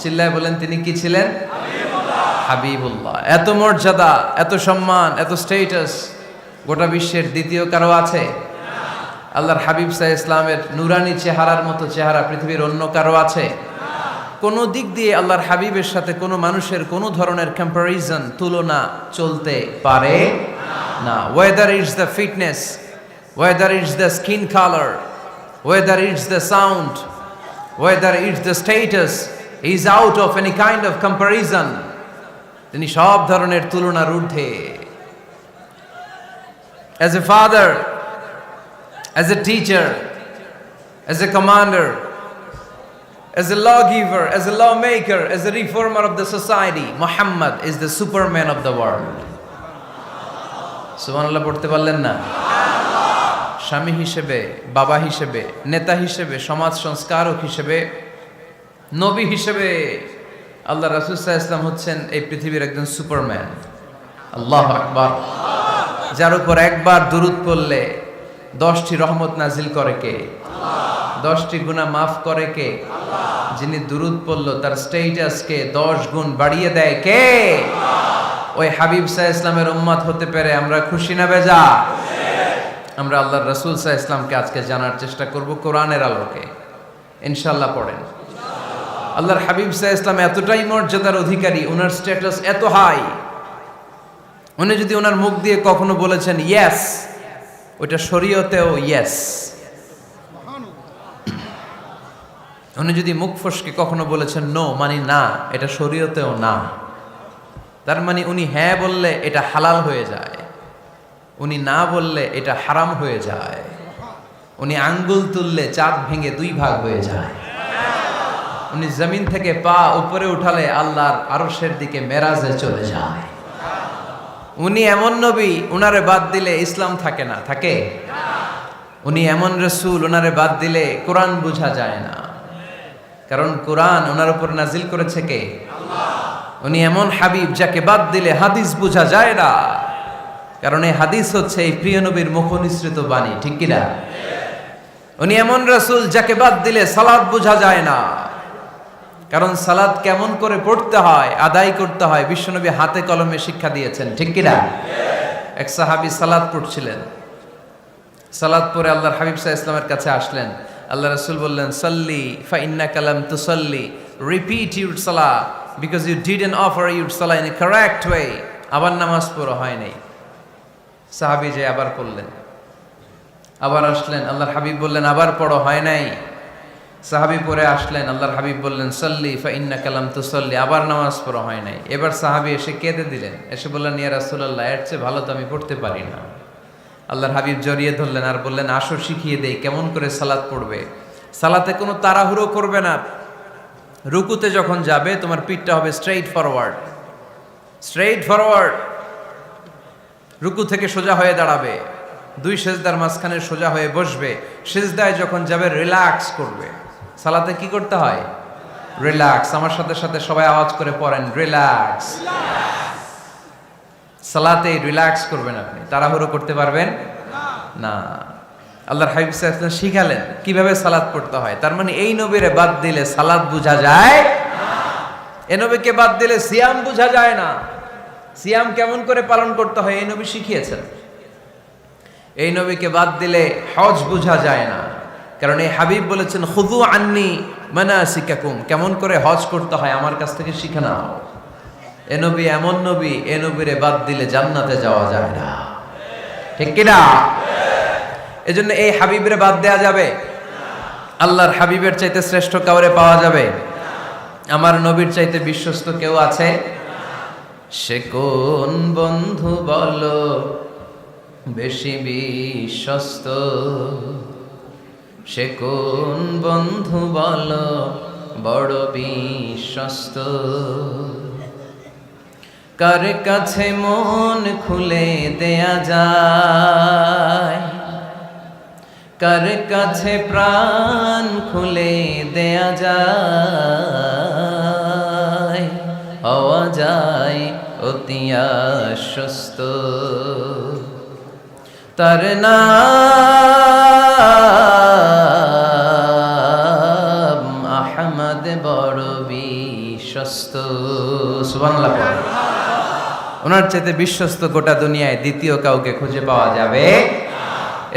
চিল্লায় বলেন তিনি কি ছিলেন? হাবিবুল্লাহ। এত মর্যাদা, এত সম্মান, এত স্টেটাস গোটা বিশ্বের দ্বিতীয় কারো আছে? আল্লাহর হাবিব সাল্লাল্লাহু আলাইহি ইসলামের নুরানি চেহারার মতো চেহারা পৃথিবীর অন্য কারো আছে? কোনো দিক দিয়ে আল্লাহর হাবিবের সাথে কোনো মানুষের কোনো ধরনের কম্প্যারিজন, তুলনা চলতে পারে না। Whether it's the fitness, whether it's the skin colour, whether it's the sound, whether it's the status, he is out of any kind of comparison. তিনি সব ধরনের তুলনার ঊর্ধ্বে। As a father, as a teacher, as a commander, as a lawgiver, as a lawmaker, as a reformer of the society, Muhammad is the superman of the world. সুবহানাল্লাহ পড়তে পারলেন না? স্বামী হিসেবে, বাবা হিসেবে, নেতা হিসেবে, সমাজ সংস্কারক হিসেবে, নবী হিসেবে আল্লাহ রাসূল সাল্লাল্লাহু আলাইহি ওয়াসাল্লাম হচ্ছেন এই পৃথিবীর একজন সুপারম্যান। আল্লাহু আকবার। যার উপর একবার দুরূদ পড়লে 10টি রহমত নাজিল করে কে? 10টি গুনাহ মাফ করে কে? যিনি দুরূদ পড়লো তার স্ট্যাটাসকে 10 গুণ বাড়িয়ে দেয় কে? ওই হাবিব সাল্লাল্লাহু আলাইহি ইসলামের উম্মত হতে পেরে আমরা খুশি না বেজা? আমরা আল্লাহর রাসূল সাল্লাল্লাহু আলাইহি ইসলামকে আজকে জানার চেষ্টা করব কোরআনের আলোকে। ইনশাআল্লাহ পড়েন। আল্লাহর হাবিব সাল্লাল্লাহু আলাইহি ইসলাম এতটাই মর্যাদার অধিকারী, ওনার স্ট্যাটাস এত হাই, উনি যদি ওনার মুখ দিয়ে কখনো বলেছেন ইয়েস, ওইটা শরীয়তেও ইয়েস। উনি যদি মুখ ফসকে কখনো বলেছেন নো, মানে না, এটা শরীয়তেও না। তার মানে উনি হ্যাঁ বললে এটা হালাল হয়ে যায়, উনি না বললে এটা হারাম হয়ে যায়। উনি আঙ্গুল তুললে চাঁদ ভেঙে 2 ভাগ হয়ে যায়। উনি জমিন থেকে পা উপরে উঠালে আল্লাহর আরশের দিকে মেরাজে চলে যায়। উনি এমন নবী, উনারে বাদ দিলে ইসলাম থাকে না, থাকে? উনি এমন রাসূল, উনারে বাদ দিলে কোরআন বোঝা যায় না, কারণ কোরআন ওনার উপর নাজিল করেছে কে? আল্লাহ। উনি এমন হাবিব যাকে বাদ দিলে হাদিস বোঝা যায় না, কারণ এই হাদিস হচ্ছে এই প্রিয় নবীর মুখনিসৃত বাণী, ঠিক কি না? উনি এমন রাসূল যাকে বাদ দিলে সালাত বোঝা যায় না, কারণ সালাত কেমন করে পড়তে হয়, আদায় করতে হয় বিশ্বনবী হাতে কলমে শিক্ষা দিয়েছেন, ঠিক কি না? এক সাহাবী সালাত পড়ছিলেন, সালাত পড়ে আল্লাহর হাবিব সাল্লাল্লাহু আলাইহি ইসলামের কাছে আসলেন। আল্লাহ রাসূল বললেন সাল্লি ফা ইন্নাকা লাম তুসাল্লি, রিপিট ইউর সালাহ because you didn't offer your সালাহ ইন এ কারেক্ট ওয়ে। আবার নামাজ পড়া হয় নাই। সাহাবী যে আবার পড়লেন, আবার আসলেন, আল্লাহর হাবিব বললেন আবার পড়ো, হয় নাই। সাহাবী পরে আসলেন, আল্লাহর হাবিব বললেন সাল্লি ফা ইন্নাকা লাম তুসাল্লি, আবার নামাজ পড়া হয় নাই। এবার সাহাবী এসে কেঁদে দিলেন, এসে বললেন ইয়া রাসূলুল্লাহ, এর চেয়ে ভালো তো আমি পড়তে পারি না। আল্লাহর হাবিব জড়িয়ে ধরলেন আর বললেন আসো শিখিয়ে দেই কেমন করে সালাত পড়বে। সালাতে কোনো তাড়াহুড়ো করবে না। রুকুতে যখন যাবে তোমার পিঠটা হবে স্ট্রেইট ফরওয়ার্ড, স্ট্রেইট ফরওয়ার্ড। রুকু থেকে সোজা হয়ে দাঁড়াবে, 2 সেজদার মাঝখানে সোজা হয়ে বসবে। সেজদায় যখন যাবে রিল্যাক্স করবে। সালাতে কি করতে হয়? রিল্যাক্স। আমার সাথে সাথে সবাই আওয়াজ করে পড়েন রিল্যাক্স। সালাতে রিল্যাক্স করবেন, আপনি তাড়াহুড়ো করতে পারবেন না। আল্লাহর হাবিব সাল্লাল্লাহু আলাইহি ওয়াসাল্লাম শিখালেন কিভাবে সালাত পড়তে হয়। তার মানে এই নবীরে বাদ দিলে সালাত বোঝা যায় না, এই নবীকে বাদ দিলে সিয়াম বোঝা যায় না। সিয়াম কেমন করে পালন করতে হয় এই নবী শিখিয়েছেন। এই নবীকে বাদ দিলে হজ বোঝা যায় না, কারণ এই হাবিব বলেছেন খুযু আন্নী মানাসিকাকুম, কেমন করে হজ করতে হয় আমার কাছ থেকে শিখে নাও। এ নবী এমন নবী, এ নবীরে বাদ দিলে জান্নাতে যাওয়া যায় না, ঠিক কি না? এজন্য এই হাবিবরে বাদ দেয়া যাবে? আল্লাহর হাবিবের চাইতে শ্রেষ্ঠ কাউরে পাওয়া যাবে? আমার নবীর চাইতে বিশ্বস্ত কেউ আছে? সে কোন বন্ধু বলো বেশি বিশ্বস্ত, সে কোন বন্ধু বলো বড় বিশ্বস্ত। কার কাছে মন খুলে দেয়া যায়, কার কাছে প্রাণ খুলে দেয়া যায়, হওয়া যায় অতি আশ্বস্ত। তার নাম আহমদ বড় বিশ্বস্ত। সুবহানাল্লাহ পড়েন। ওনার চাইতে বিশ্বস্ত গোটা দুনিয়ায় দ্বিতীয় কাউকে খুঁজে পাওয়া যাবে